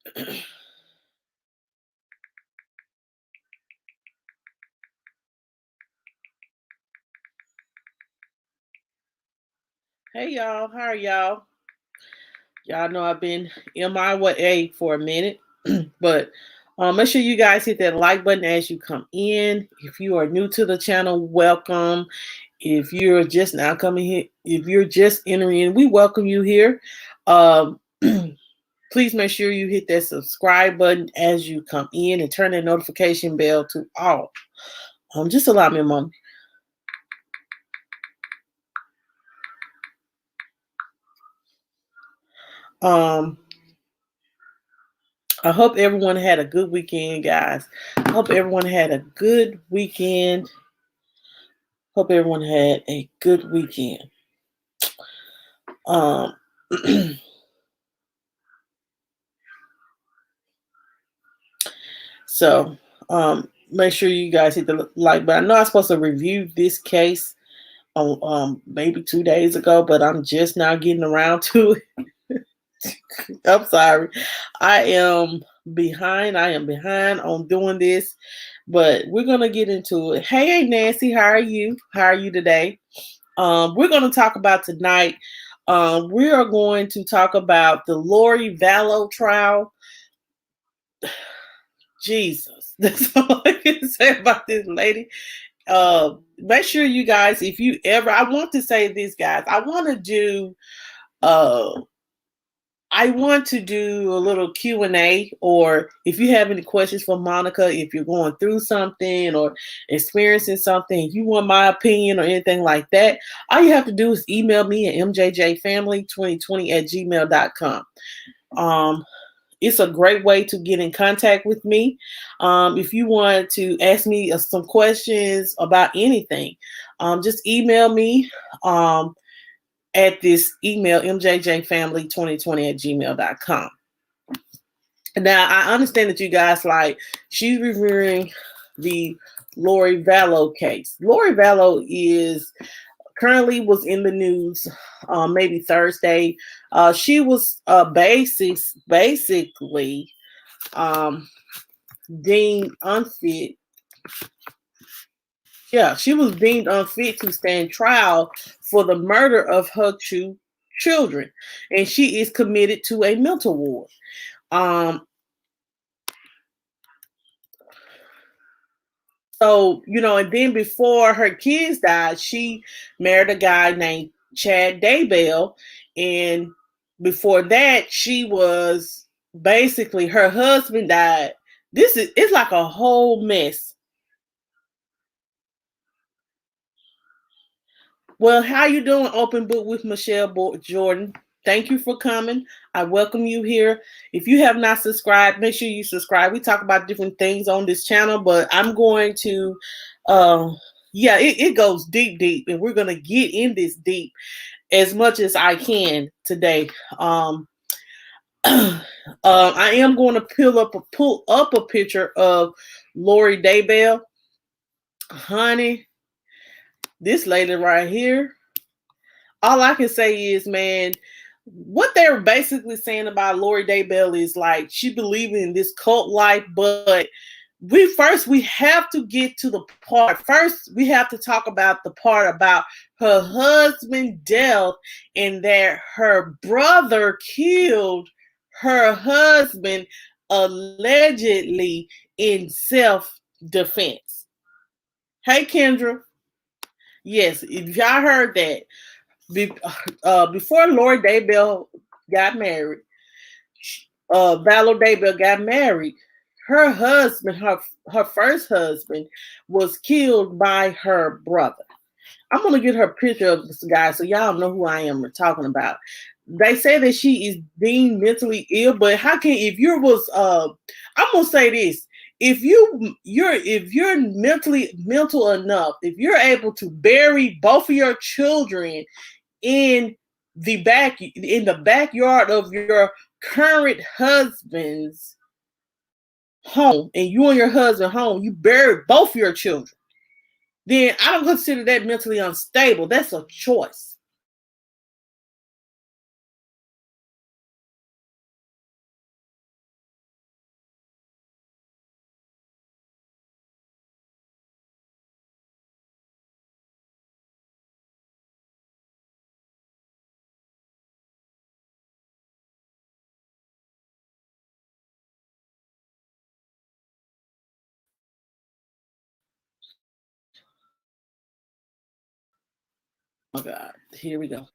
Hey y'all, how are y'all? Y'all know I've been MIA for a minute, but make sure you guys hit that like button as you come in. If you are new to the channel, welcome. If you're just now coming here, if you're just entering in, we welcome you here. Um, please make sure you hit that subscribe button as you come in and turn that notification bell to all. Just allow me a moment. Um, I hope everyone had a good weekend, guys. I hope everyone had a good weekend. Hope everyone had a good weekend. Um, so make sure you guys hit the like button. I know I'm supposed to review this case on maybe 2 days ago, but I'm just now getting around to it. I'm sorry. I am behind. I am behind on doing this, but we're gonna get into it. Hey Nancy, how are you? How are you today? We're going to talk about tonight. We are going to talk about the Lori Vallow trial. Jesus, that's all I can say about this lady. Make sure you guys, if you ever, I want to say this, guys. Uh, I want to do a little Q&A, or if you have any questions for Monica, if you're going through something or experiencing something, you want my opinion or anything like that, all you have to do is email me at mjjfamily2020@gmail.com. It's a great way to get in contact with me. If you want to ask me some questions about anything, just email me. At this email, mjjfamily2020@gmail.com. Now, I understand that you guys like, she's reviewing the Lori Vallow case. Lori Vallow is currently was in the news maybe Thursday. She was basically deemed unfit. Yeah, she was deemed unfit to stand trial for the murder of her two children, and she is committed to a mental ward. So, and then before her kids died, she married a guy named Chad Daybell, and before that, she was basically, her husband died. It's like a whole mess. Well, how you doing, Open Book with Michelle Jordan? Thank you for coming. I welcome you here. If you have not subscribed, make sure you subscribe. We talk about different things on this channel, but I'm going to, it goes deep, and we're going to get in this deep as much as I can today. I am going to pull up a picture of Lori Daybell. Honey, this lady right here. All I can say is, man, what they're basically saying about Lori Daybell is like she believes in this cult life, but we have to get to the part. First, we have to talk about the part about her husband's death and that her brother killed her husband allegedly in self-defense. Hey, Kendra. Yes, if y'all heard that, before Lori Daybell got married, Vallow Daybell got married. Her husband, her first husband, was killed by her brother. I'm gonna get her picture of this guy so y'all know who I am talking about. They say that she is deemed mentally ill, but how can if you was I'm gonna say this. If you're mental enough, if you're able to bury both of your children in the backyard of your current husband's home, and you and your husband home, you buried both your children, then I don't consider that mentally unstable. That's a choice. Oh God, here we go.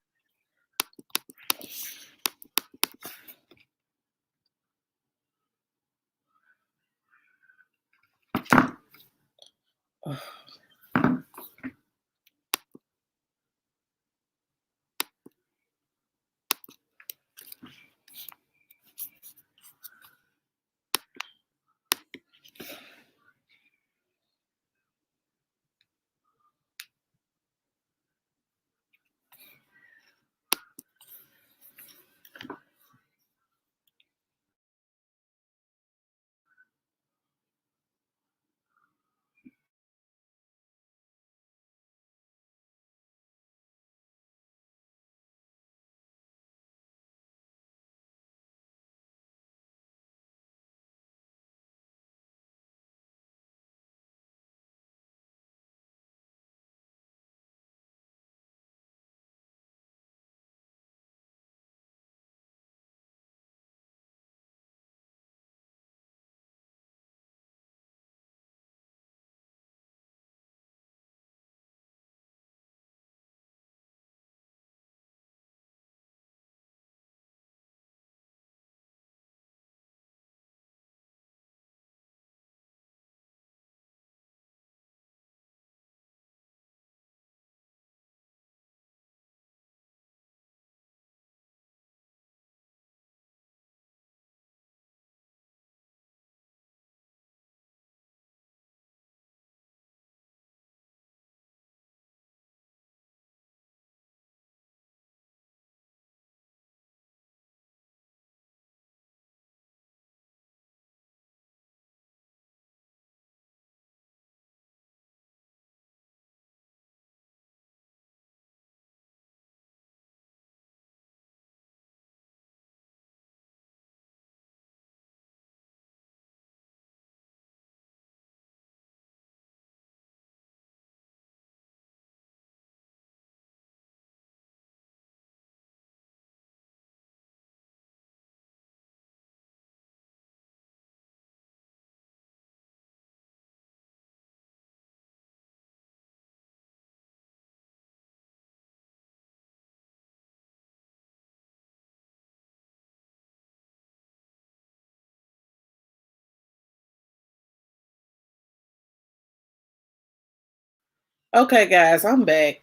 Okay, guys, I'm back.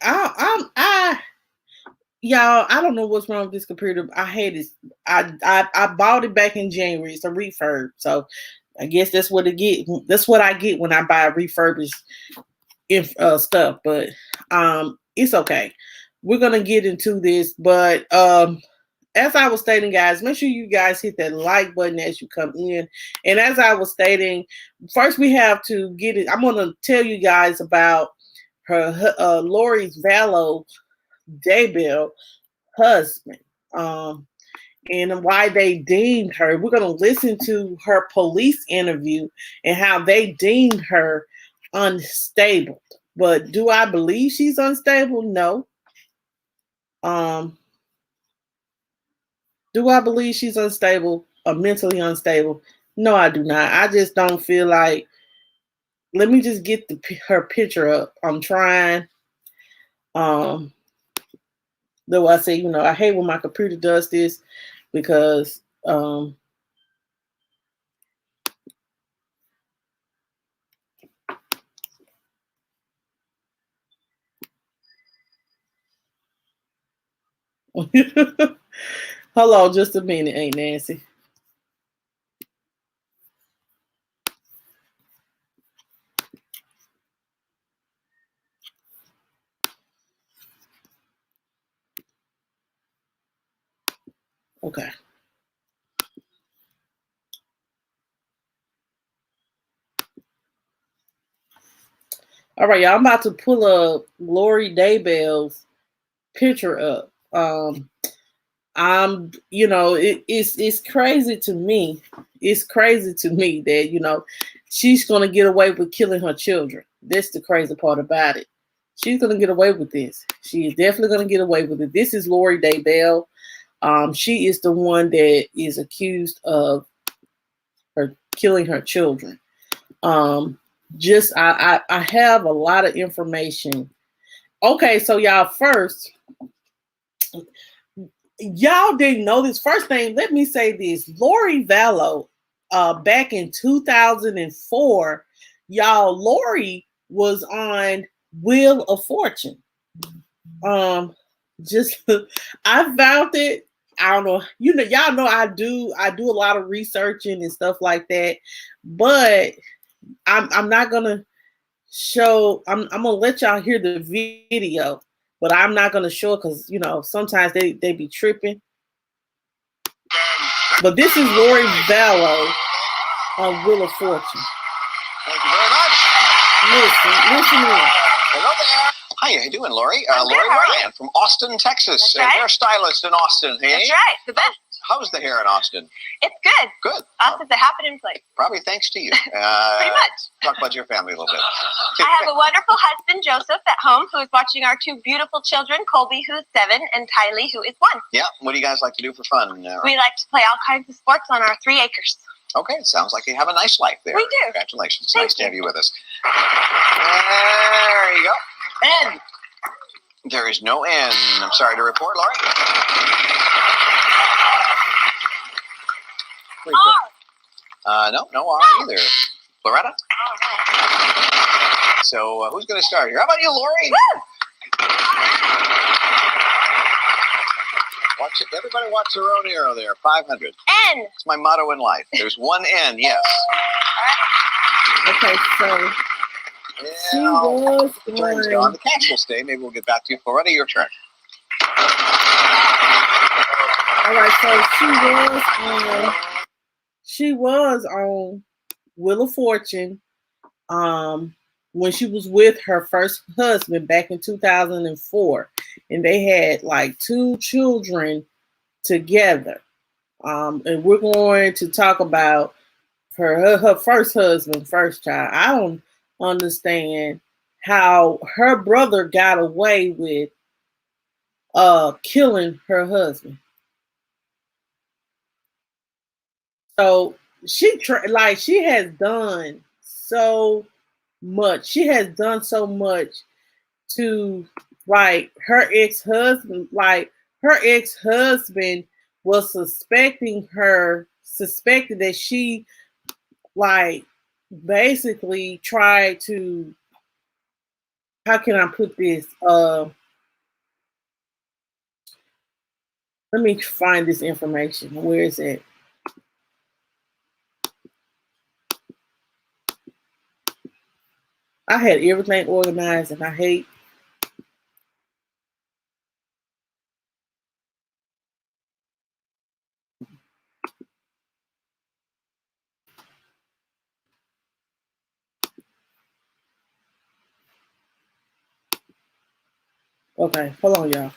Y'all, I don't know what's wrong with this computer. I hate this. I bought it back in January. It's a refurb, so I guess that's what it get. That's what I get when I buy refurbished stuff. But it's okay. We're gonna get into this, but as I was stating, guys, make sure you guys hit that like button as you come in. And as I was stating, first we have to get it. I'm gonna tell you guys about her Lori's Vallow Daybell husband, and why they deemed her. We're going to listen to her police interview and how they deemed her unstable. But do I believe she's unstable? No. Do I believe she's unstable or mentally unstable? No, I do not. I just don't feel like. Let me just get her picture up. I'm trying. Um, Though I say, I hate when my computer does this because hold on just a minute, Aunt Nancy. Okay. All right, y'all. I'm about to pull up Lori Daybell's picture up. It's crazy to me. It's crazy to me that she's gonna get away with killing her children. That's the crazy part about it. She's gonna get away with this. She is definitely gonna get away with it. This is Lori Daybell. She is the one that is accused of her killing her children. I have a lot of information. Okay, so y'all first, y'all didn't know this. First thing, let me say this. Lori Vallow, back in 2004, y'all, Lori was on Wheel of Fortune. Just I found it. I don't know. You know, y'all know I do a lot of researching and stuff like that. But I'm not gonna show I'm gonna let y'all hear the video, but I'm not gonna show it because you know sometimes they be tripping. But this is Lori Vallow on Wheel of Fortune. Thank you very much. Listen in. Hello there. How you doing, Lori? Lori Ryan from Austin, Texas. That's right. Hairstylist in Austin. Hey? That's right. The best. How's the hair in Austin? It's good. Good. Austin's a happening place. Probably thanks to you. Pretty much. Talk about your family a little bit. I have a wonderful husband, Joseph, at home, who is watching our two beautiful children, Colby, who's 7, and Tylee, who is 1. Yeah. What do you guys like to do for fun? We like to play all kinds of sports on our 3 acres. Okay. It sounds like you have a nice life there. We do. Congratulations. Thank nice to you. have you with us. There you go. And there is no N. I'm sorry to report, Lori. No R either. Loretta? All right. So who's going to start here? How about you, Lori? Woo! Watch it. Everybody watch their own arrow there. 500. N. It's my motto in life. There's one N, yes. Okay, so she was The turn's gone. The catch will stay. Maybe we'll get back to you. Loretta, your turn. all right. So she was on Wheel of Fortune when she was with her first husband back in 2004, and they had like 2 children together. And we're going to talk about her first husband, first child. I don't understand how her brother got away with killing her husband. So she has done so much. She has done so much to her ex-husband. Like her ex-husband was suspected that she basically tried to, how can I put this? Let me find this information. Where is it? I had everything organized and I hate. Okay, hold on, y'all.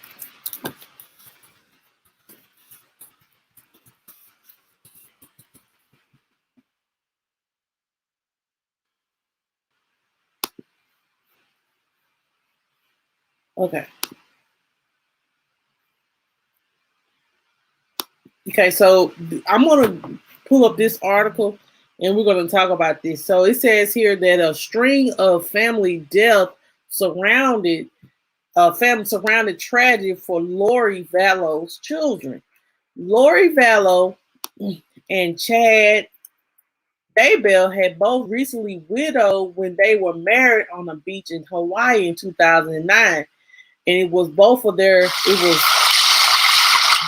Okay. Okay, so I'm going to pull up this article and we're going to talk about this. So it says here that a string of family death surrounded tragedy for Lori Vallow's children. Lori Vallow and Chad Daybell had both recently widowed when they were married on a beach in Hawaii in 2009. And it was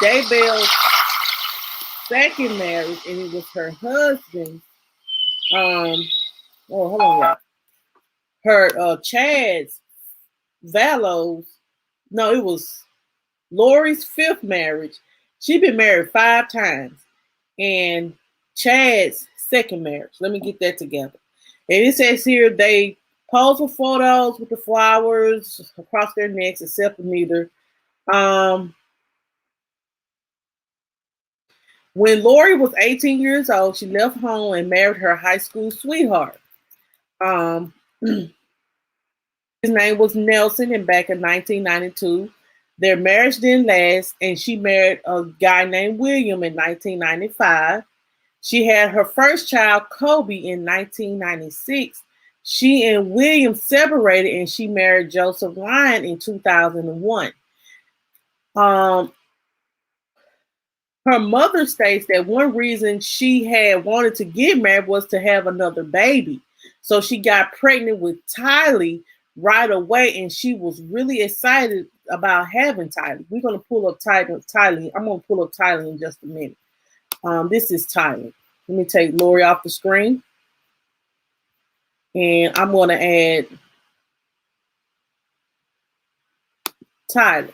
Daybell's second marriage, and it was her husband. Hold on, y'all. Her Chad's Vallow's. No, it was Lori's 5th marriage. She'd been married 5 times, and Chad's 2nd marriage. Let me get that together. And it says here they posed for photos with the flowers across their necks, except for neither. When Lori was 18 years old, she left home and married her high school sweetheart. His name was Nelson, and back in 1992, their marriage didn't last, and she married a guy named William in 1995. She had her first child, Kobe, in 1996. She and William separated, and she married Joseph Ryan in 2001. Um, Her mother states that one reason she had wanted to get married was to have another baby. So she got pregnant with Tylee right away, and she was really excited about having Tylee. We're going to pull up Tylee. I'm going to pull up Tylee in just a minute. This is Tylee. Let me take Lori off the screen. And I'm going to add Tylee.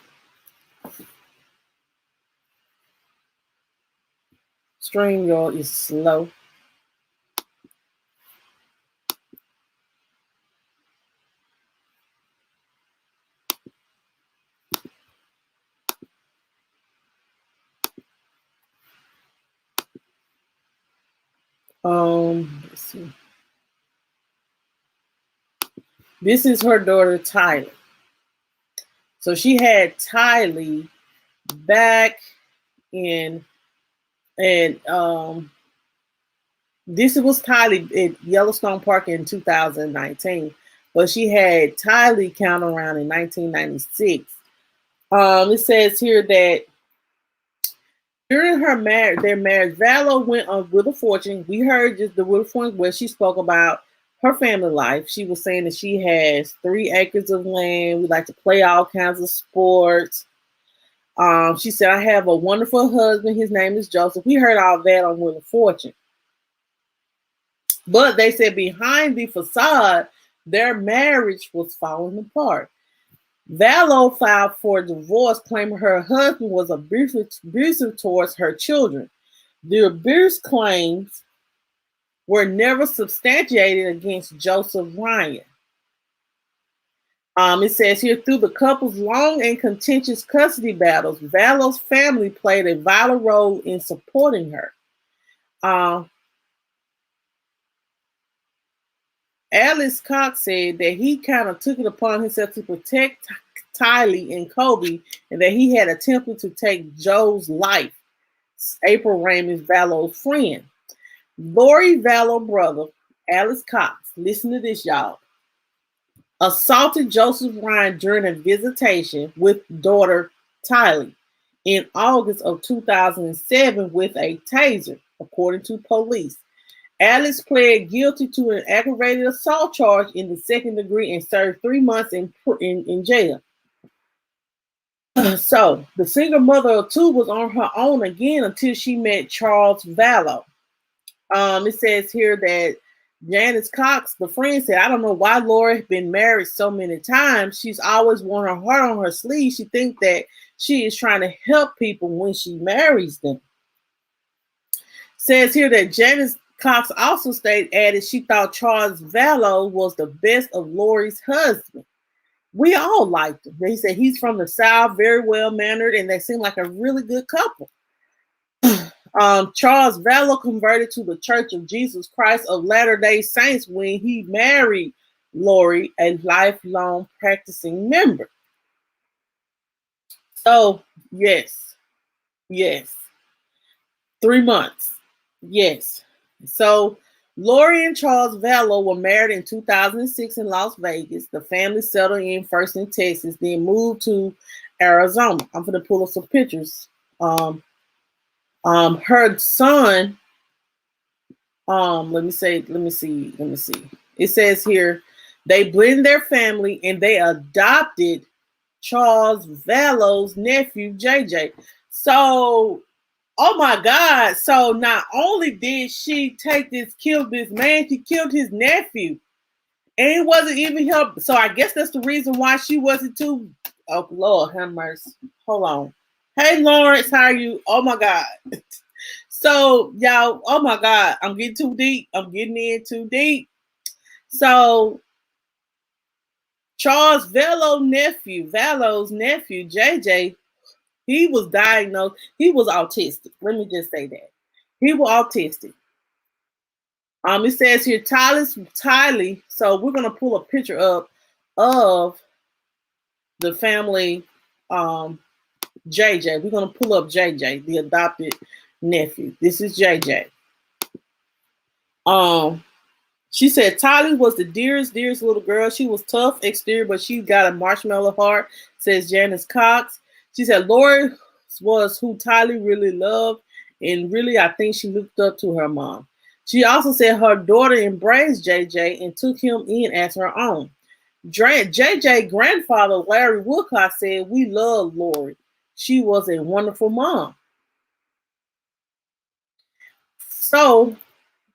StreamYard is slow. Let's see. This is her daughter, Tylee. So she had Tylee back in, and this was Tylee at Yellowstone Park in 2019, but she had Tylee count around in 1996. It says here that during their marriage, Vallow went on Wheel of Fortune. We heard just the Wheel of Fortune where she spoke about her family life. She was saying that she has 3 acres of land. We like to play all kinds of sports. She said, I have a wonderful husband. His name is Joseph. We heard all that on Wheel of Fortune. But they said behind the facade, their marriage was falling apart. Vallow filed for divorce, claiming her husband was abusive towards her children. The abuse claims were never substantiated against Joseph Ryan. It says here, through the couple's long and contentious custody battles, Vallow's family played a vital role in supporting her. Alice Cox said that he kind of took it upon himself to protect Tylee and Kobe, and that he had attempted to take Joe's life. April Raymond's Vallow's friend. Lori Vallow brother, Alice Cox, listen to this, y'all, assaulted Joseph Ryan during a visitation with daughter Tylee in August of 2007 with a taser, according to police. Alice pled guilty to an aggravated assault charge in the 2nd degree and served 3 months in jail. So the single mother of 2 was on her own again until she met Charles Vallow. It says here that Janice Cox, the friend, said, I don't know why Laura has been married so many times. She's always worn her heart on her sleeve. She thinks that she is trying to help people when she marries them. Says here that Janice Cox also added she thought Charles Vallow was the best of Lori's husband. We all liked him. They said he's from the South, very well mannered, and they seem like a really good couple. Charles Vallow converted to the Church of Jesus Christ of Latter-day Saints when he married Lori, a lifelong practicing member. So, yes. 3 months. Yes. So, Lori and Charles Vallow were married in 2006 in Las Vegas. The family settled in first in Texas, then moved to Arizona. I'm going to pull up some pictures. Her son, let me see. It says here, they blended their family and they adopted Charles Vallow's nephew, JJ. So, oh my God. So not only did she kill this man, she killed his nephew. And it wasn't even her. So I guess that's the reason why she wasn't too. Oh, Lord have mercy. Hold on. Hey, Lawrence, how are you? Oh my God. So, y'all, oh my God, I'm getting too deep. I'm getting in too deep. So, Charles Vallow's nephew, JJ, he was diagnosed. He was autistic. Let me just say that. He was autistic. It says here, Tylee. So we're gonna pull a picture up of the family, JJ. We're gonna pull up JJ, the adopted nephew. This is JJ. She said Tylee was the dearest little girl. She was tough exterior, but she got a marshmallow heart, says Janice Cox. She said Lori was who Tylee really loved, and really I think she looked up to her mom. She also said her daughter embraced JJ and took him in as her own. JJ grandfather Larry Woodcock said, "We love Lori. She was a wonderful mom." So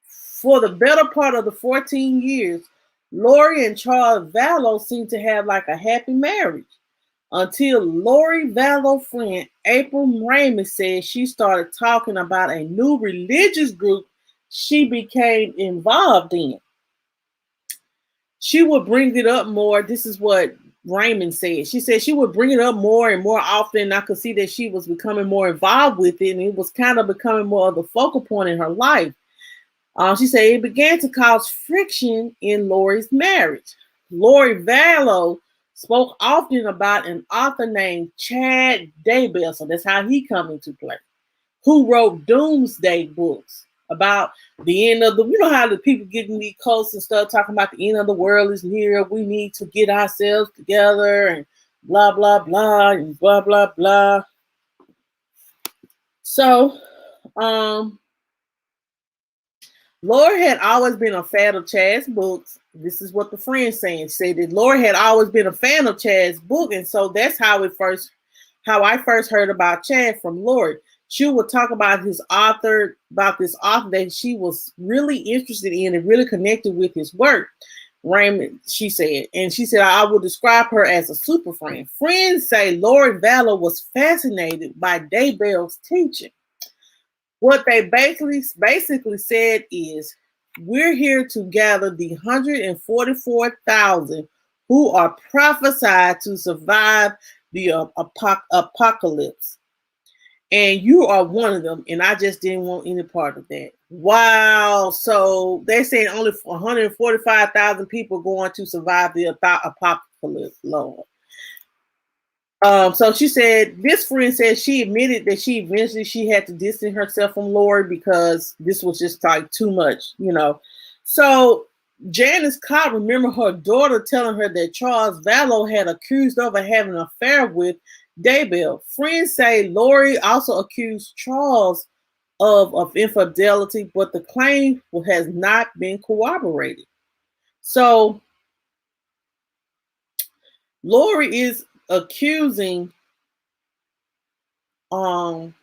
for the better part of the 14 years, Lori and Charles Vallow seemed to have like a happy marriage until Lori Vallow friend April Raymond said she started talking about a new religious group she became involved in. She would bring it up more. This is what Raymond said. She said she would bring it up more and more often. I could see that she was becoming more involved with it, and it was kind of becoming more of the focal point in her life. She said it began to cause friction in Lori's marriage. Lori Vallow spoke often about an author named Chad Daybell, so that's how he come into play, who wrote doomsday books about the end of the, you know how the people getting these quotes and stuff talking about the end of the world is near, we need to get ourselves together and blah, blah, blah, and blah, blah, blah. So, Lori had always been a fan of Chad's books. This is what the friend saying. She said that Lori had always been a fan of Chad's book, and so that's how I first heard about Chad from Lori. She would talk about this author that she was really interested in and really connected with his work. Raymond, she said, and she said, I would describe her as a super friend. Friends say Lori Vallow was fascinated by Daybell's teaching. What they basically said is, we're here to gather the 144,000 who are prophesied to survive the apocalypse. And you are one of them, and I just didn't want any part of that. Wow. So they're saying only 145,000 people going to survive the apocalypse, Lord. So she said, this friend said she admitted that she eventually had to distance herself from Lori because this was just like too much, you know. So Janice Cobb remember her daughter telling her that Charles Vallow had accused her of having an affair with Daybell. Friends say Lori also accused Charles of infidelity, but the claim has not been corroborated. So Lori is accusing Charles,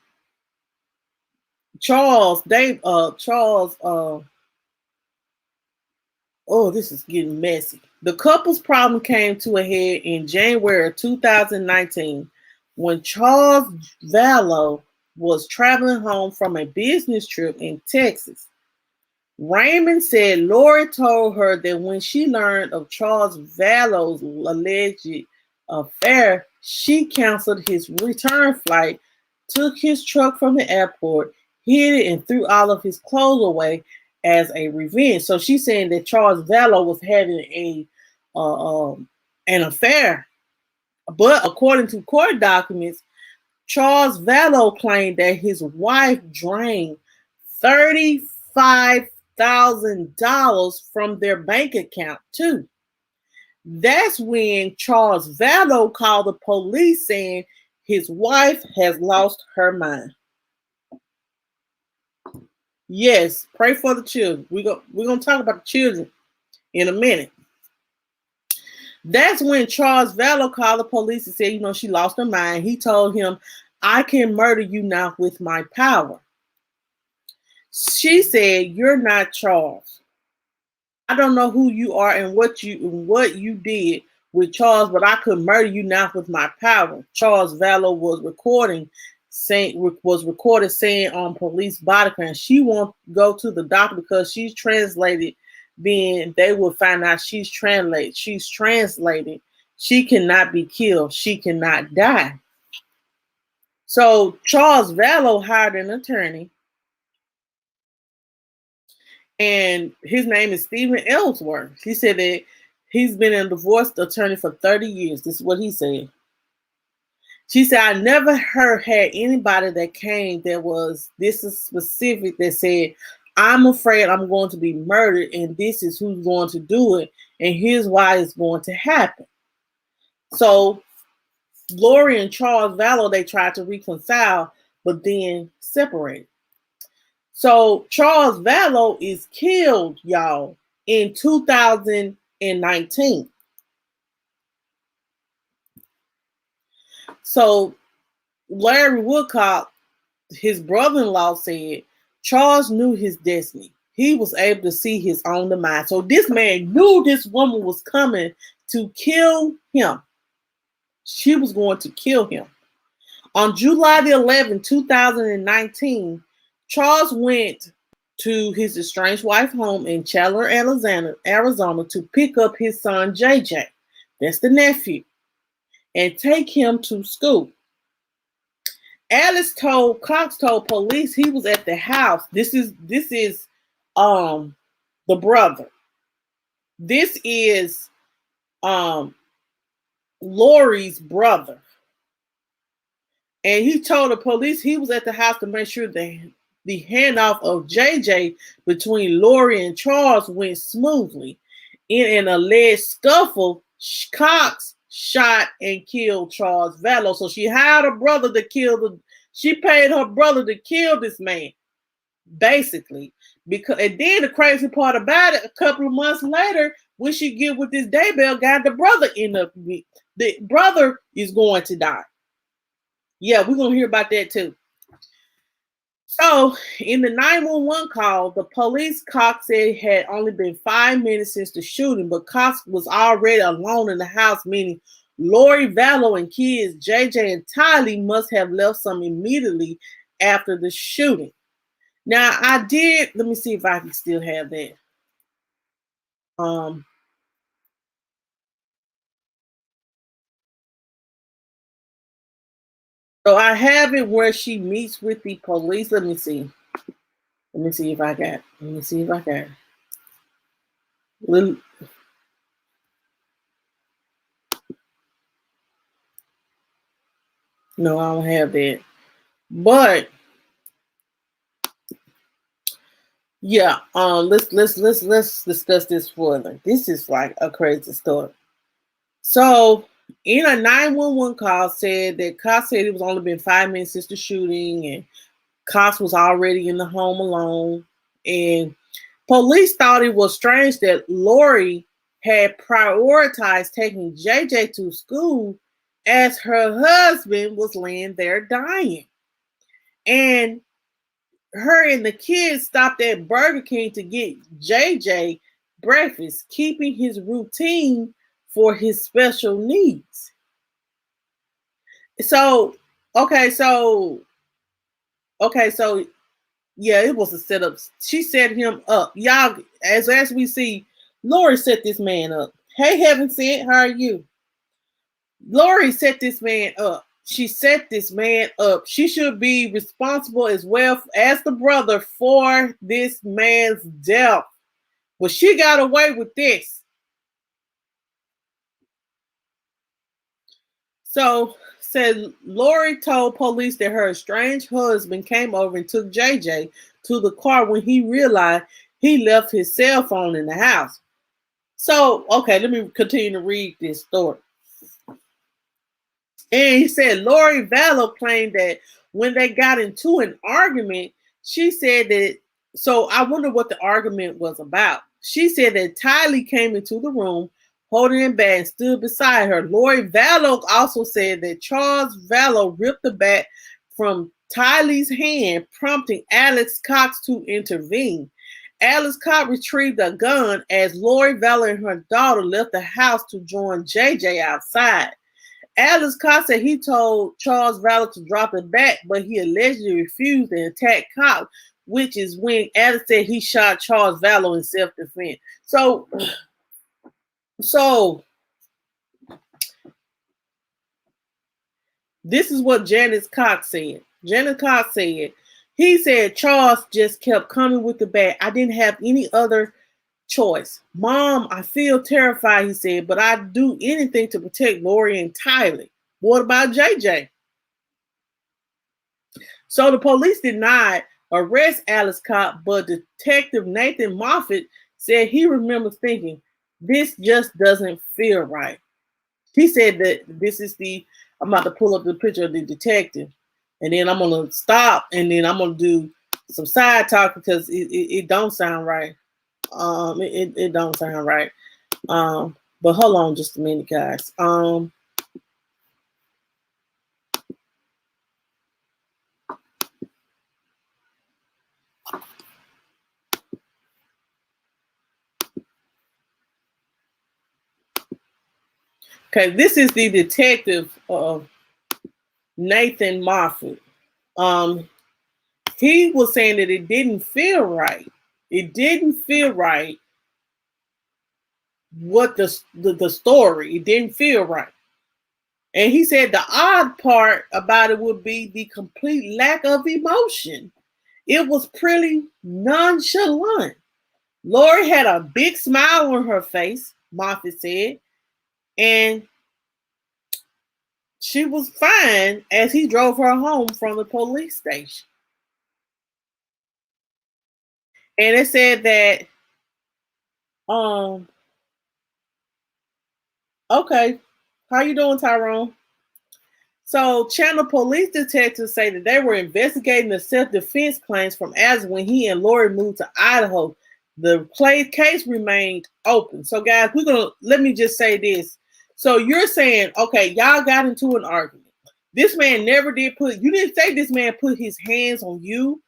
oh, this is getting messy. The couple's problem came to a head in January of 2019 when Charles Vallow was traveling home from a business trip in Texas. Raymond said Lori told her that when she learned of Charles Vallow's alleged affair, she canceled his return flight, took his truck from the airport, hid it, and threw all of his clothes away as a revenge. So she's saying that Charles Vallow was having an affair. But according to court documents, Charles Vallow claimed that his wife drained $35,000 from their bank account too. That's when Charles Vallow called the police saying his wife has lost her mind. Yes, pray for the children. We're gonna talk about the children in a minute. That's when Charles Vallow called the police and said, she lost her mind. He told him, I can murder you now with my power. She said, you're not Charles. I don't know who you are and what you did with Charles, but I could murder you now with my power. Charles Vallow was recorded saying on police body cam, she won't go to the doctor because she's translated. Then they will find out she's translated. She cannot be killed. She cannot die. So Charles Vallow hired an attorney, and his name is Stephen Ellsworth. He said that he's been a divorce attorney for 30 years. This is what he said. She said, I never had anybody that came that was this is specific that said, I'm afraid I'm going to be murdered, and this is who's going to do it, and here's why it's going to happen. So Lori and Charles Vallow, they tried to reconcile, but then separated. So Charles Vallow is killed, y'all, in 2019. So Larry Woodcock, his brother-in-law, said Charles knew his destiny. He was able to see his own demise. So this man knew this woman was coming to kill him. She was going to kill him. On July the 11th, 2019, Charles went to his estranged wife's home in Chandler, Arizona, to pick up his son, JJ. That's the nephew. And take him to school. Cox told police he was at the house. This is the brother. This is Lori's brother. And he told the police he was at the house to make sure that the handoff of JJ between Lori and Charles went smoothly. In an alleged scuffle, Cox shot and killed Charles Vallow. So she hired her brother to she paid her brother to kill this man, basically. And then the crazy part about it, a couple of months later, when she get with this Daybell guy, the brother is going to die. Yeah, we're going to hear about that too. So in the 911 call, the police, Cox said it had only been 5 minutes since the shooting, but Cox was already alone in the house, meaning Lori Vallow and kids JJ and Tylee must have left some immediately after the shooting. Now let me see if I can still have that. So I have it where she meets with the police. Let me see if I got it. No, I don't have that. But yeah, let's discuss this further. This is like a crazy story. So in a 911 call said that Cox said it was only been 5 minutes since the shooting, and Cox was already in the home alone. And police thought it was strange that Lori had prioritized taking JJ to school as her husband was laying there dying. And her and the kids stopped at Burger King to get JJ breakfast, keeping his routine for his special needs. So yeah, it was a setup. She set him up. Y'all, as we see, Lori set this man up. Hey, Heaven Sent, how are you? Lori set this man up. She set this man up. She should be responsible as well as the brother for this man's death. But she got away with this. So, said Lori told police that her estranged husband came over and took JJ to the car when he realized he left his cell phone in the house. So, okay, let me continue to read this story. And he said Lori Vallow claimed that when they got into an argument, she said that, so I wonder what the argument was about. She said that Tylee came into the room holding a bat and stood beside her. Lori Vallow also said that Charles Vallow ripped the bat from Tylee's hand, prompting Alex Cox to intervene. Alex Cox retrieved a gun as Lori Vallow and her daughter left the house to join JJ outside. Alex Cox said he told Charles Vallow to drop the bat, but he allegedly refused and attacked Cox, which is when Alex said he shot Charles Vallow in self-defense. So this is what Janice Cox said. Janice Cox said, he said Charles just kept coming with the bat. I didn't have any other choice. Mom, I feel terrified, he said, but I'd do anything to protect Lori and Tylee. What about JJ? So the police denied arrest Alex Cobb, but Detective Nathan Moffat said he remembers thinking, this just doesn't feel right. He said that this is I'm about to pull up the picture of the detective, and then I'm going to stop, and then I'm going to do some side talk because it don't sound right. It don't sound right. But hold on just a minute, guys. Okay, this is the detective Nathan Moffat. He was saying that it didn't feel right. It didn't feel right. What the story? It didn't feel right. And he said the odd part about it would be the complete lack of emotion. It was pretty nonchalant. Lori had a big smile on her face, Moffat said, and she was fine as he drove her home from the police station. And it said that, okay, how you doing, Tyrone? So, Chandler police detectives say that they were investigating the self-defense claims from Az when he and Lori moved to Idaho. The case remained open. So, guys, let me just say this. So, you're saying, okay, y'all got into an argument. This man never did you didn't say this man put his hands on you,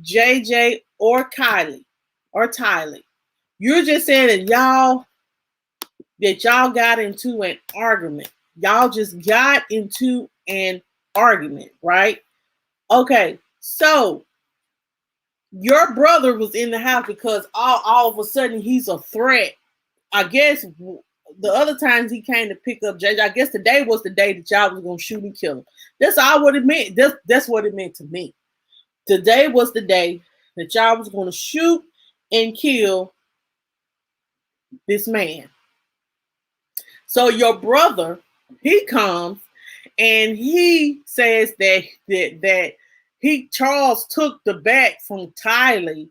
JJ, or Kylie, or Tylee. You're just saying that y'all got into an argument. Y'all just got into an argument, right? Okay, so your brother was in the house because all of a sudden he's a threat. I guess the other times he came to pick up JJ, I guess today was the day that y'all was gonna shoot and kill him. That's all what it meant. That's what it meant to me. Today was the day that y'all was gonna shoot and kill this man. So your brother, he comes and he says that Charles took the bat from Tylee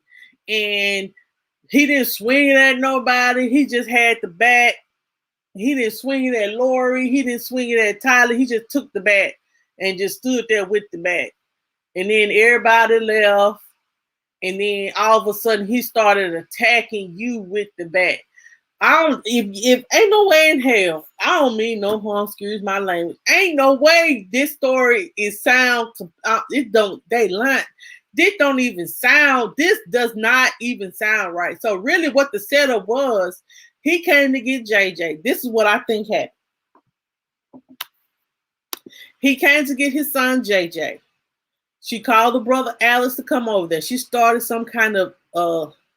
and he didn't swing it at nobody. He just had the bat. He didn't swing it at Lori. He didn't swing it at Tylee. He just took the bat and just stood there with the bat. And then everybody left. And then all of a sudden he started attacking you with the bat. If ain't no way in hell, I don't mean no harm, excuse my language. Ain't no way this story is sound. They lie. This does not even sound right. So really what the setup was, he came to get JJ. This is what I think happened. He came to get his son JJ. She called the brother Alex to come over there. She started some kind of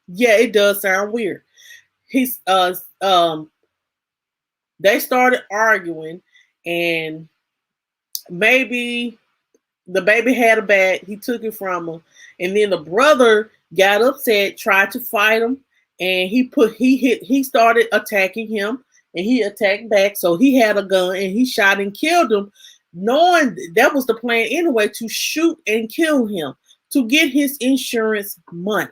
it does sound weird. They started arguing, and maybe the baby had a bat. He took it from her, and then the brother got upset, tried to fight him, and he started attacking him, and he attacked back. So he had a gun, and he shot and killed him, knowing that was the plan anyway, to shoot and kill him to get his insurance money.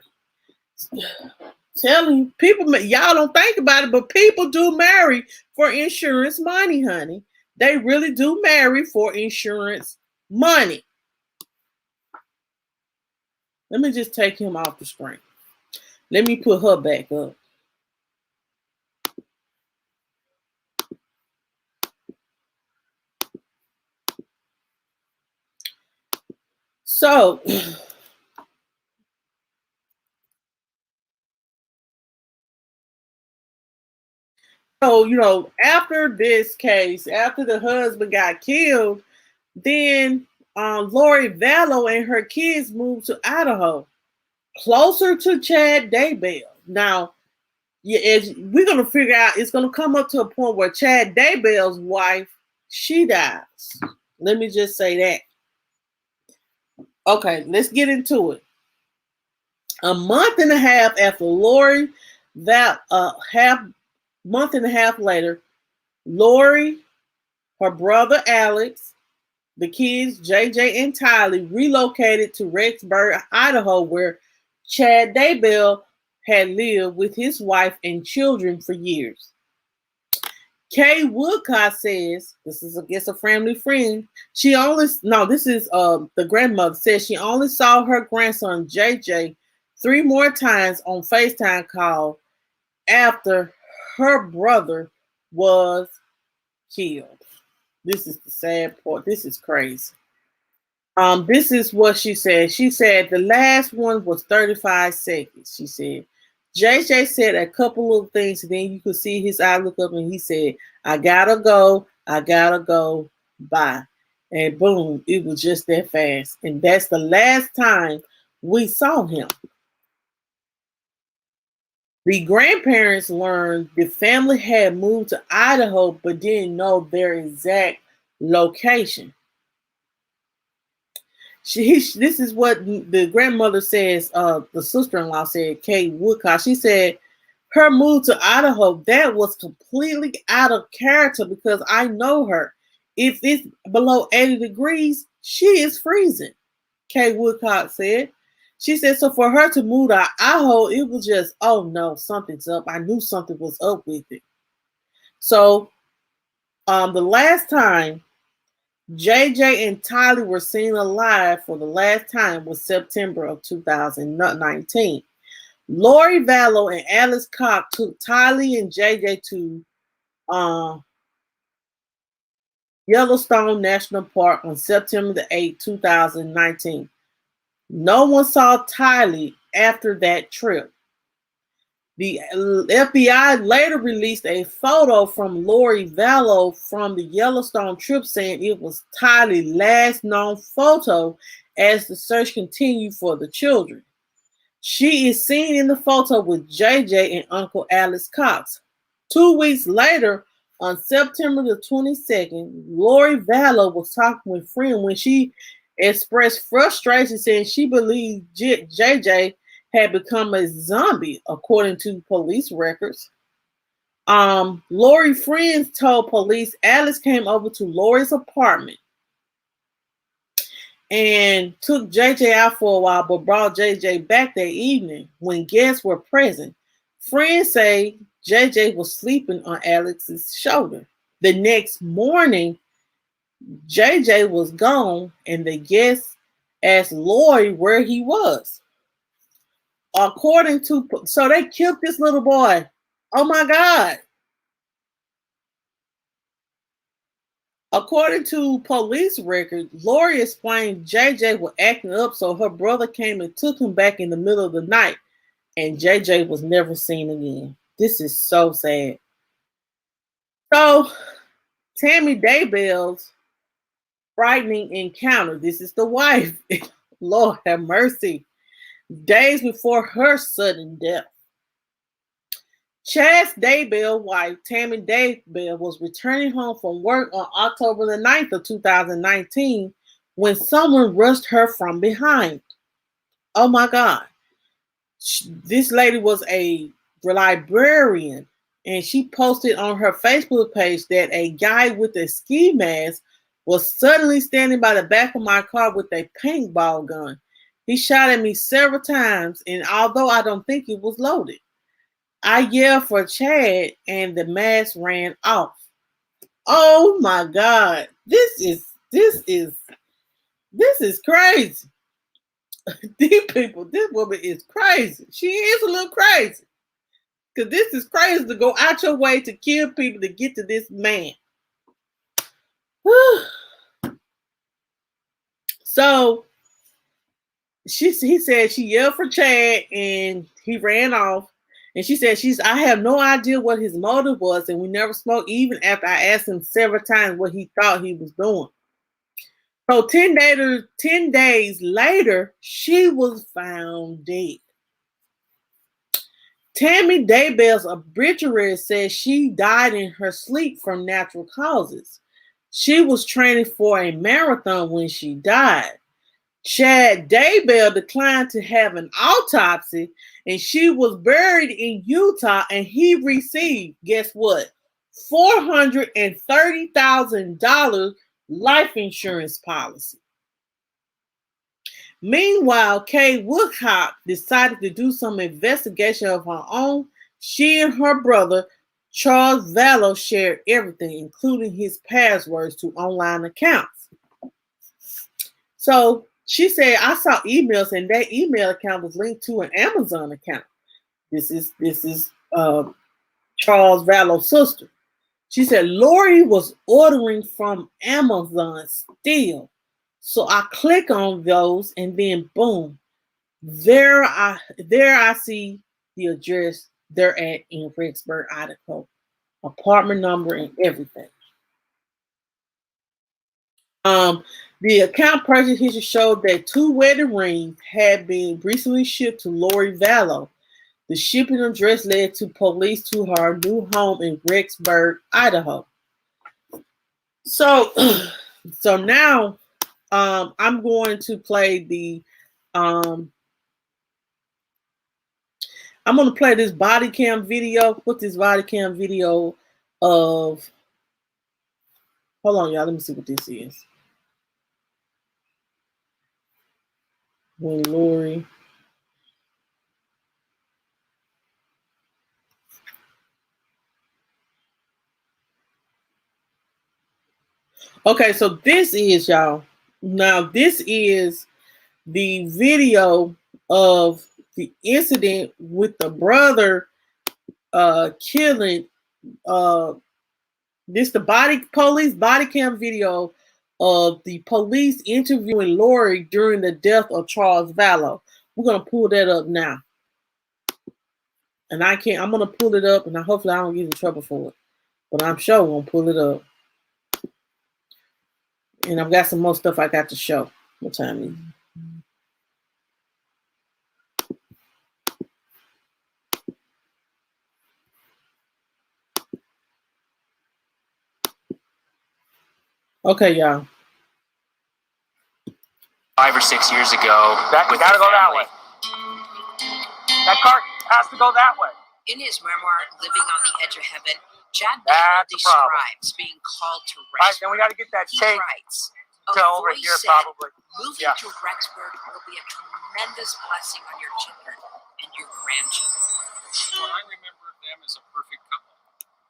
Telling people, y'all don't think about it, but people do marry for insurance money, honey. They really do marry for insurance money. Let me just take him off the screen. Let me put her back up. So, after this case, after the husband got killed, then Lori Vallow and her kids moved to Idaho, closer to Chad Daybell. Now, we're going to figure out, it's going to come up to a point where Chad Daybell's wife, she dies. Let me just say that. Okay, let's get into it. A month and a half after Lori, month and a half later, Lori, her brother Alex, the kids, JJ and Tylee, relocated to Rexburg, Idaho, where Chad Daybell had lived with his wife and children for years. Kay Woodcock says, this is, I guess, a family friend. The grandmother says she only saw her grandson JJ 3 more times on FaceTime call after her brother was killed. This is the sad part. This is crazy. This is what she said. She said the last one was 35 seconds. She said, JJ said a couple of things, and then you could see his eye look up, and he said, I gotta go, bye. And boom, it was just that fast. And that's the last time we saw him. The grandparents learned the family had moved to Idaho, but didn't know their exact location. This is what the grandmother says, the sister-in-law said, Kate Woodcock. She said her move to Idaho, that was completely out of character because I know her. If it's below 80 degrees, she is freezing, Kate Woodcock said. She said, so for her to move to Idaho, it was just, oh no, something's up. I knew something was up with it. So the last time JJ and Tylee were seen alive for the last time was September of 2019. Lori Vallow and Alice Cox took Tylee and JJ to Yellowstone National Park on September the 8th, 2019. No one saw Tylee after that trip. The FBI later released a photo from Lori Vallow from the Yellowstone trip saying it was Tylee's last known photo as the search continued for the children. She is seen in the photo with JJ and Uncle Alice Cox. 2 weeks later, on September the 22nd, Lori Vallow was talking with friends when she expressed frustration, saying she believed JJ had become a zombie, according to police records. Lori friends told police Alice came over to Lori's apartment and took JJ out for a while, but brought JJ back that evening when guests were present. Friends say JJ was sleeping on Alex's shoulder. The next morning, JJ was gone, and the guests asked Lori where he was. So they killed this little boy. Oh my God. According to police records, Lori explained JJ was acting up, so her brother came and took him back in the middle of the night, and JJ was never seen again. This is so sad. So, Tammy Daybell's frightening encounter. This is the wife. Lord have mercy. Days before her sudden death. Chad Daybell's wife, Tammy Daybell, was returning home from work on October the 9th of 2019 when someone rushed her from behind. Oh my God. This lady was a librarian, and she posted on her Facebook page that a guy with a ski mask was suddenly standing by the back of my car with a paintball gun. He shot at me several times, and although I don't think it was loaded, I yelled for Chad, and the mask ran off. Oh my God. This is crazy. These people, this woman is crazy. She is a little crazy. Because this is crazy to go out your way to kill people to get to this man. So he said she yelled for Chad and he ran off. And she said I have no idea what his motive was, and we never spoke even after I asked him several times what he thought he was doing. So 10 days later, she was found dead. Tammy Daybell's obituary says she died in her sleep from natural causes. She was training for a marathon when she died. Chad Daybell declined to have an autopsy, and she was buried in Utah, and he received, guess what, $430,000 life insurance policy. Meanwhile, Kay Woodcock decided to do some investigation of her own. She and her brother, Charles Vallow, shared everything, including his passwords to online accounts. So she said, I saw emails, and that email account was linked to an Amazon account. This is Charles Vallow's sister. She said Lori was ordering from Amazon still. So I click on those, and then boom, there I see the address they're at in Rexburg, Idaho, apartment number and everything. The account purchase history showed that 2 wedding rings had been recently shipped to Lori Vallow. The shipping address led to police to her new home in Rexburg, Idaho. So now I'm going to play the I'm going to play this body cam video. Put this body cam video of, hold on, y'all. Let me see what this is. When Lori. Okay, so this is, y'all. Now, this is the video of the incident with the brother killing. This the police body cam video of the police interviewing Lori during the death of Charles Vallow. We're gonna pull that up now, and I'm gonna pull it up, and hopefully I don't get in trouble for it, but I'm sure gonna pull it up, and I've got some more stuff I got to show. What time is it? Okay, y'all. 5 or 6 years ago. We gotta go that way. That cart has to go that way. In his memoir, Living on the Edge of Heaven, Chad That's Daybell the problem. describes being called to All right, then Rexburg. we gotta get that He tape writes, to over here probably. moving Yeah. to Rexburg will be a tremendous blessing on your children and your grandchildren. Well, I remember them as a perfect couple.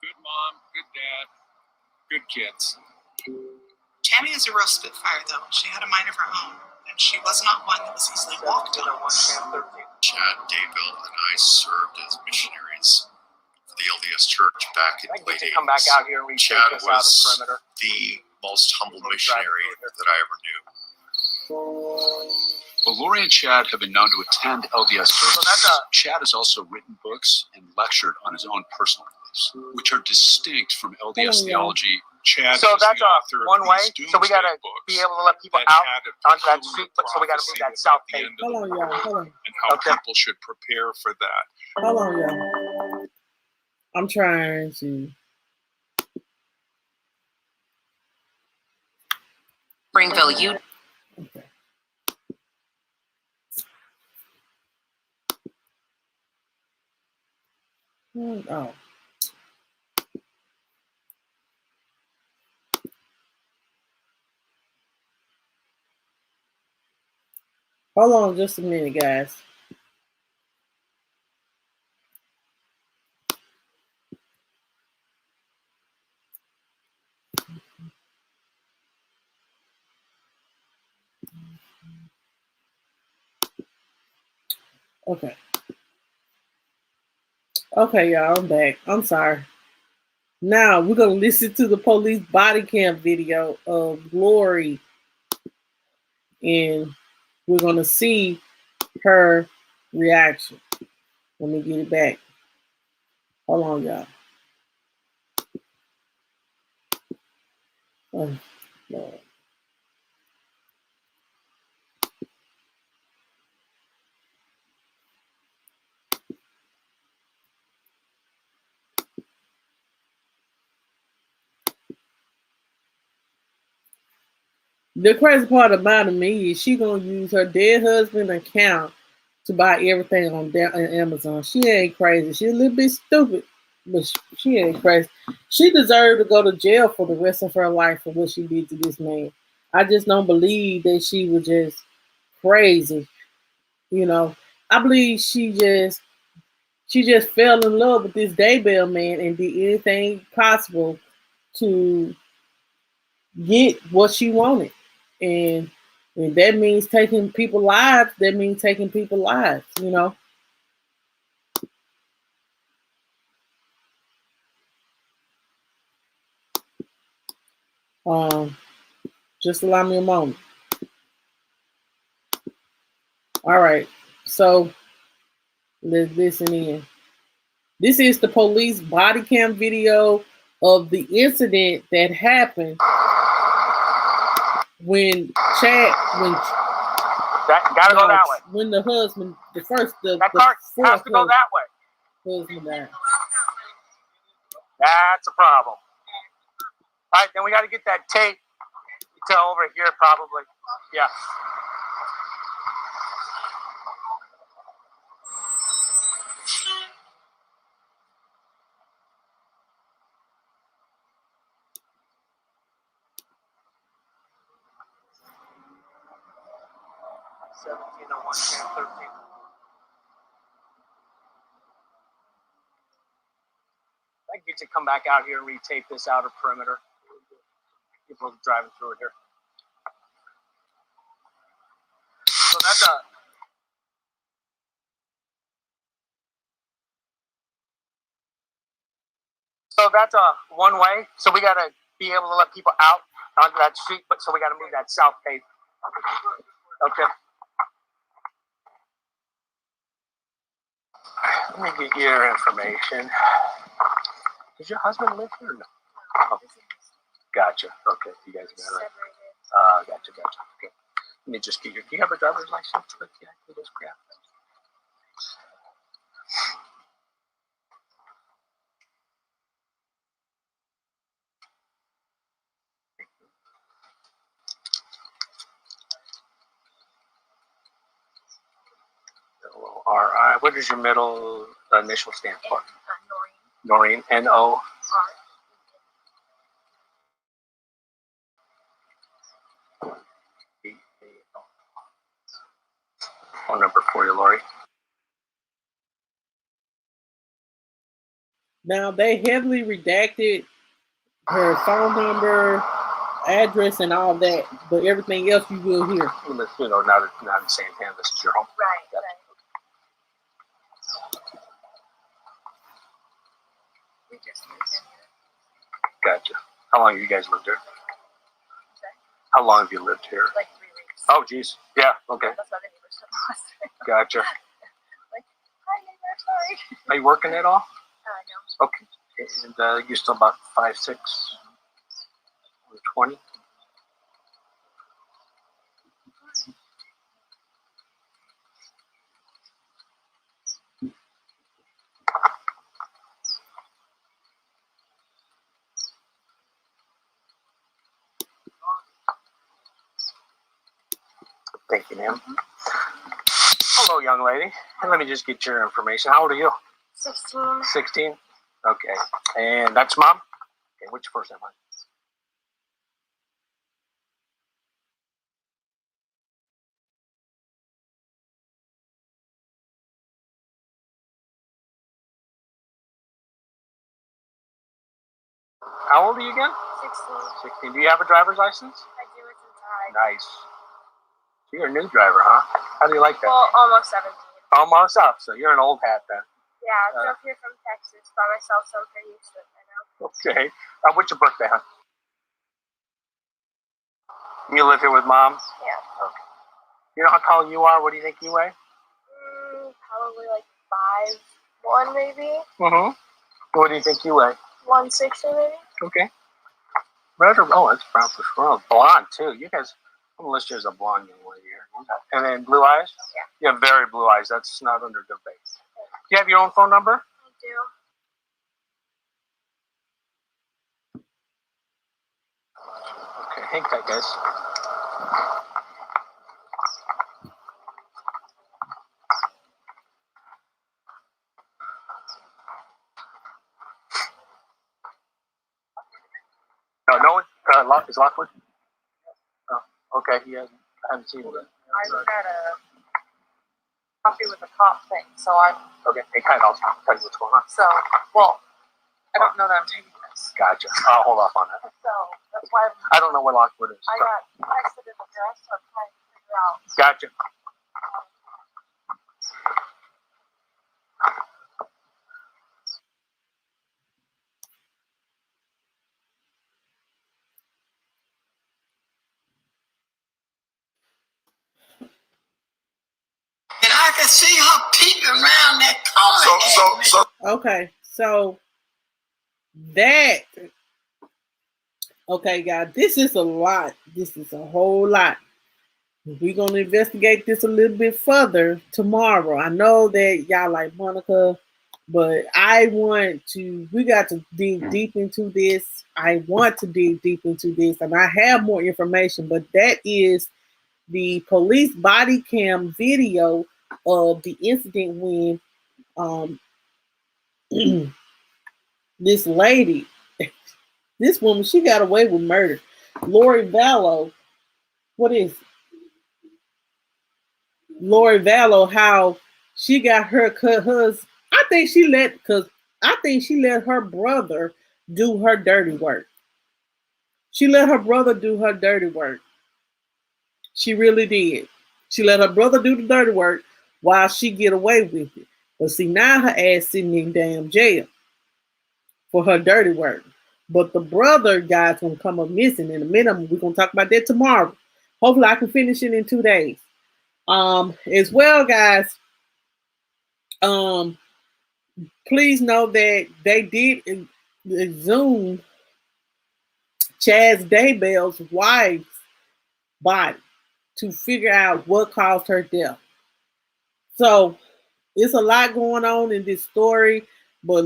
Good mom, good dad, good kids. Tammy is a real spitfire, though. She had a mind of her own, and she was not one that was easily walked on. Chad Daybell and I served as missionaries for the LDS Church back in I the think late you come back 80s. out here and we Chad take this out of was perimeter. the most humble missionary that I ever knew. Well, Lori and Chad have been known to attend LDS So that's services. Chad has also written books and lectured on his own personal beliefs, which are distinct from LDS theology. Chad So is that's the author one of way. these So we gotta doomsday books be able to let people that out had a onto that peculiar street, so we gotta move prophecy that south about the page. end of Hold the on, y'all. world Hold on. and how Okay. people should prepare for that. Hold on, y'all. I'm trying to. Springville, you Okay. Oh. Hold on just a minute, guys. Okay. Okay, y'all, I'm back. I'm sorry. Now we're gonna listen to the police body cam video of Lori, and we're gonna see her reaction. Let me get it back. Hold on, y'all. Oh, Lord. The crazy part about me is she gonna use her dead husband account to buy everything on Amazon. She ain't crazy. She's a little bit stupid, but she ain't crazy. She deserved to go to jail for the rest of her life for what she did to this man. I just don't believe that she was just crazy. You know, I believe she just fell in love with this Daybell man and did anything possible to get what she wanted. And and that means taking people lives, that means taking people lives, you know. Um, just allow me a moment. All right. So let's listen in. This is the police body cam video of the incident that happened when Chad, That gotta go that way. when the husband, the first, That car has to go that way. husband died. That's a problem. All right, then we got to get that tape to over here, probably. Yeah. I can get you to come back out here and retape this outer perimeter. People driving through it here. So that's a one way. So we got to be able to let people out onto that street, but so we got to move that south pavement. Okay. Let me get your information. Does your husband live here or no? Oh, gotcha. Okay, you guys got it. Gotcha. Okay. Let me just get your. Do you have a driver's license? Yeah, I just grab it. L-O-R-I. What does your middle initial stand for? Noreen. N-O. Phone number for you, Lori. Now they heavily redacted her phone number, address, and all that, but everything else you will hear. You know, not in Santan. This is your home. Right. We just moved in here. Gotcha. How long have you guys lived here? How long have you lived here? Like 3 weeks. Oh, geez. Yeah. Okay. That's why the neighbors took us. Gotcha. Like, hi neighbor, sorry. Are you working at all? No. Okay. And you're still about 5'6", 20? Thank you, ma'am. Hello, young lady. And let me just get your information. How old are you? 16. 16? Okay. And that's mom? Okay, what's your first name, hon? How old are you again? 16. 16. Do you have a driver's license? I do, it's inside. Nice. So you're a new driver, huh? How do you like that? Well, almost 17. Almost up. So you're an old hat then. Yeah, I drove here from Texas by myself, so I'm pretty used to it by now. Okay. What's your birthday, huh? You live here with mom? Yeah. Okay. You know how tall you are? What do you think you weigh? Probably like 5'1" maybe. Mm-hmm. What do you think you weigh? 160 maybe. Okay. Red or that's brown for sure. Blonde too. You guys, I'm gonna list you as a blonde young lady here. And then blue eyes? Yeah. You have very blue eyes. That's not under debate. Do you have your own phone number? I do. Okay, hang tight, guys. No one? Is Lockwood? Oh, okay. I haven't seen him yet. I got a coffee with a cop thing, so Okay, hey, kind of, I'll tell you what's going on. so, well, I don't know that I'm taking this. Gotcha. I'll hold off on that. So, that's why I don't know where Lockwood is. I got texted in the dress, so I'm trying to figure out. Gotcha. And I can see her peeking around that corner. Okay, so that, okay, guys, this is a lot. This is a whole lot. We're going to investigate this a little bit further tomorrow. I know that y'all like Monica, but we got to dig deep into this. I want to dig deep into this, and I have more information, but that is the police body cam video of the incident when this lady, this woman, she got away with murder. Lori Vallow, Lori Vallow, how she got her husband. I think she let her brother do her dirty work. She let her brother do her dirty work. She really did. She let her brother do the dirty work while she get away with it. But see, now her ass sitting in damn jail for her dirty work. But the brother guy's gonna come up missing in a minute. We're gonna talk about that tomorrow. Hopefully I can finish it in 2 days. As well, guys, please know that they did exhume Chaz Daybell's wife's body to figure out what caused her death. So it's a lot going on in this story, but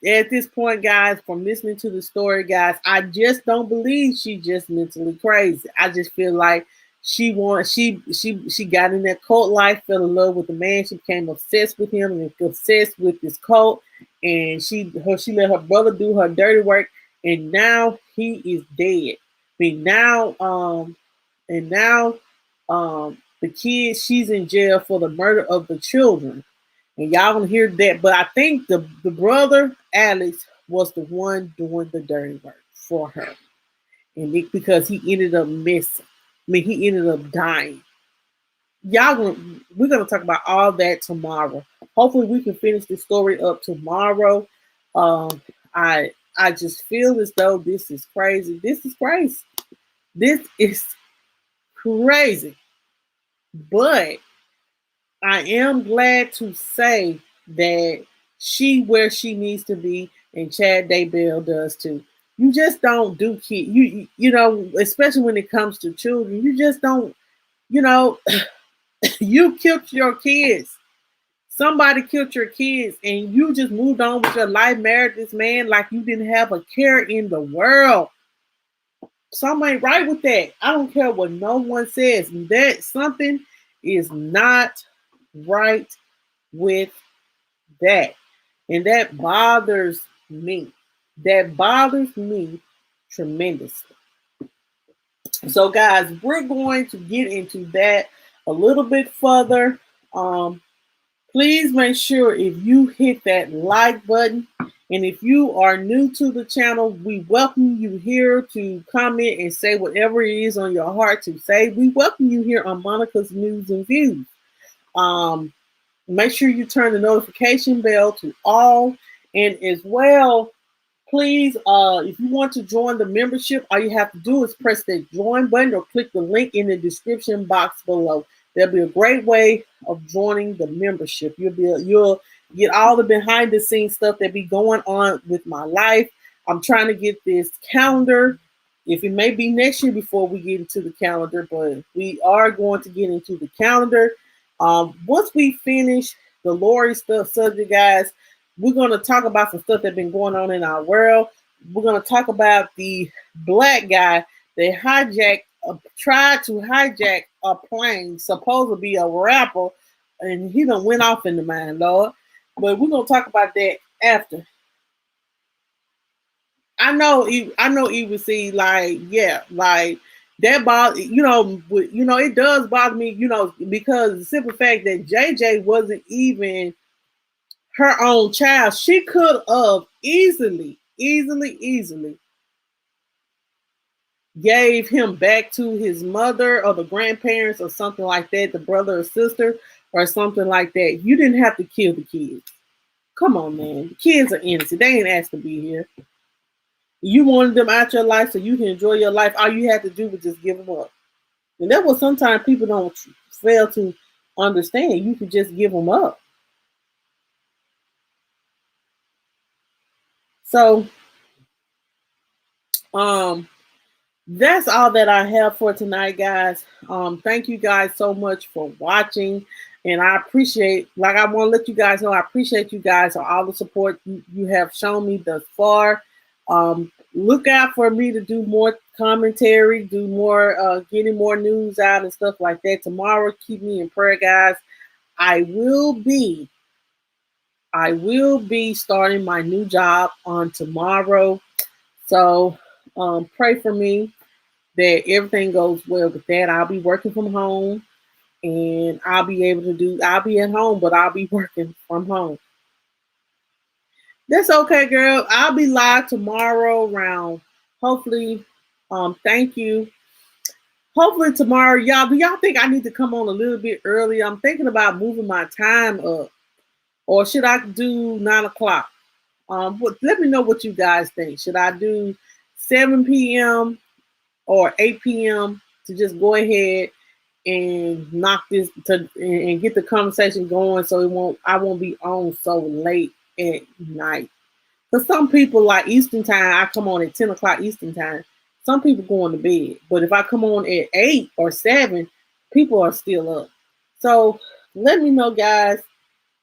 at this point, guys, from listening to the story, guys, I just don't believe she's just mentally crazy. I just feel like she got in that cult life, fell in love with the man, she became obsessed with him and obsessed with this cult, and she let her brother do her dirty work, and now he is dead. The kid, she's in jail for the murder of the children. And y'all gonna hear that. But I think the brother, Alex, was the one doing the dirty work for her. And because he ended up missing. He ended up dying. We're gonna talk about all that tomorrow. Hopefully we can finish the story up tomorrow. I just feel as though this is crazy. This is crazy. This is crazy. But I am glad to say that she where she needs to be, and Chad Daybell does too. You just don't do kid. You know, especially when it comes to children, you just don't. You know, you killed your kids. Somebody killed your kids, and you just moved on with your life, married this man like you didn't have a care in the world. Something ain't right with that. I don't care what no one says. That something is not right with that. And that bothers me. That bothers me tremendously. So, guys, we're going to get into that a little bit further. Please make sure if you hit that like button, and if you are new to the channel, we welcome you here to comment and say whatever it is on your heart to say. We welcome you here on Monica's News and Views. Make sure you turn the notification bell to all, and as well, please, if you want to join the membership, all you have to do is press that join button or click the link in the description box below. There'll be a great way of joining the membership. You'll get all the behind the scenes stuff that be going on with my life. I'm trying to get this calendar. If it may be next year before we get into the calendar, but we are going to get into the calendar. Once we finish the Lori stuff subject, guys, we're going to talk about some stuff that's been going on in our world. We're going to talk about the black guy that tried to hijack a plane, supposed to be a rapper, and he done went off in the mind, Lord. But we're going to talk about that after I know he would see like, yeah, like that bother, it does bother me, because the simple fact that JJ wasn't even her own child. She could have easily gave him back to his mother or the grandparents or something like that, the brother or sister or something like that. You didn't have to kill the kids. Come on, man. The kids are innocent. They ain't asked to be here. You wanted them out your life so you can enjoy your life. All you had to do was just give them up. And that's what sometimes people don't fail to understand. You could just give them up. So, that's all that I have for tonight, guys. Thank you guys so much for watching. And I appreciate, like I want to let you guys know, I appreciate you guys for all the support you have shown me thus far. Look out for me to do more commentary, do more, getting more news out and stuff like that. Tomorrow, keep me in prayer, guys. I will be starting my new job on tomorrow. So pray for me that everything goes well with that. I'll be working from home and I'll be at home, but I'll be working from home. That's okay, girl. I'll be live tomorrow around, hopefully, thank you. Hopefully tomorrow, y'all, do y'all think I need to come on a little bit early? I'm thinking about moving my time up, or should I do 9 o'clock? Let me know what you guys think. Should I do 7 p.m. or 8 p.m. to just go ahead and knock this and get the conversation going so I won't be on so late at night? Because some people, like Eastern time, I come on at 10 o'clock Eastern time. Some people going to bed. But if I come on at 8 or 7, people are still up. So let me know, guys,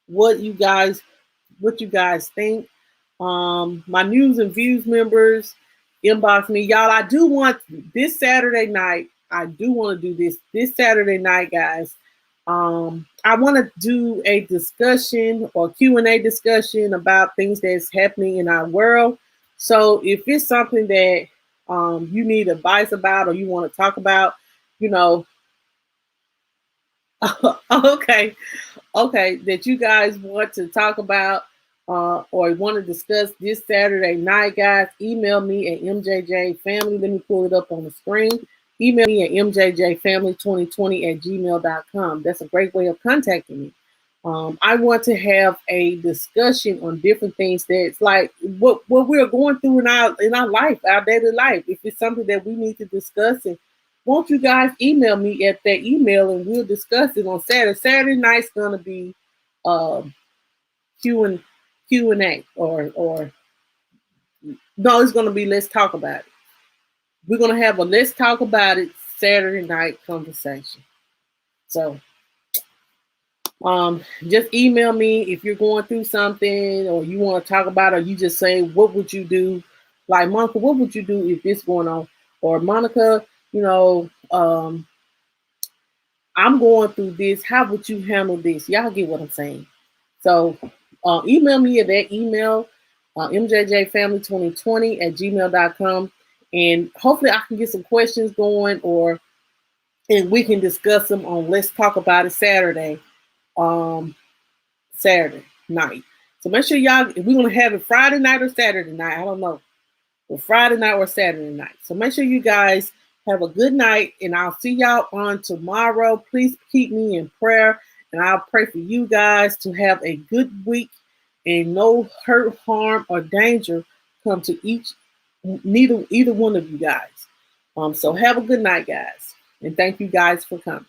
what you guys think. My news and views members, inbox me. Y'all, I do want this Saturday night. I do want to do this Saturday night, guys. I want to do a discussion or Q&A discussion about things that's happening in our world. So if it's something that you need advice about or you want to talk about, okay, that you guys want to talk about or want to discuss this Saturday night, guys, email me at mjjfamily. Let me pull it up on the screen. Email me at mjjfamily2020@gmail.com. That's a great way of contacting me. I want to have a discussion on different things that's like what we're going through in our life, our daily life. If it's something that we need to discuss, and won't you guys email me at that email and we'll discuss it on Saturday. Saturday night's gonna be Q&A or no, it's gonna be let's talk about it. We're gonna have a let's talk about it Saturday night conversation. So just email me if you're going through something or you want to talk about it, or you just say, what would you do? Like, Monica, what would you do if this going on? Or Monica, I'm going through this. How would you handle this? Y'all get what I'm saying. So email me at that email, mjjfamily2020@gmail.com. And hopefully I can get some questions going and we can discuss them on Let's Talk About It Saturday night. So make sure y'all, if we're going to have it Friday night or Saturday night, I don't know. Or Friday night or Saturday night. So make sure you guys have a good night, and I'll see y'all on tomorrow. Please keep me in prayer, and I'll pray for you guys to have a good week and no hurt, harm, or danger come to either one of you guys. So have a good night, guys, and thank you guys for coming.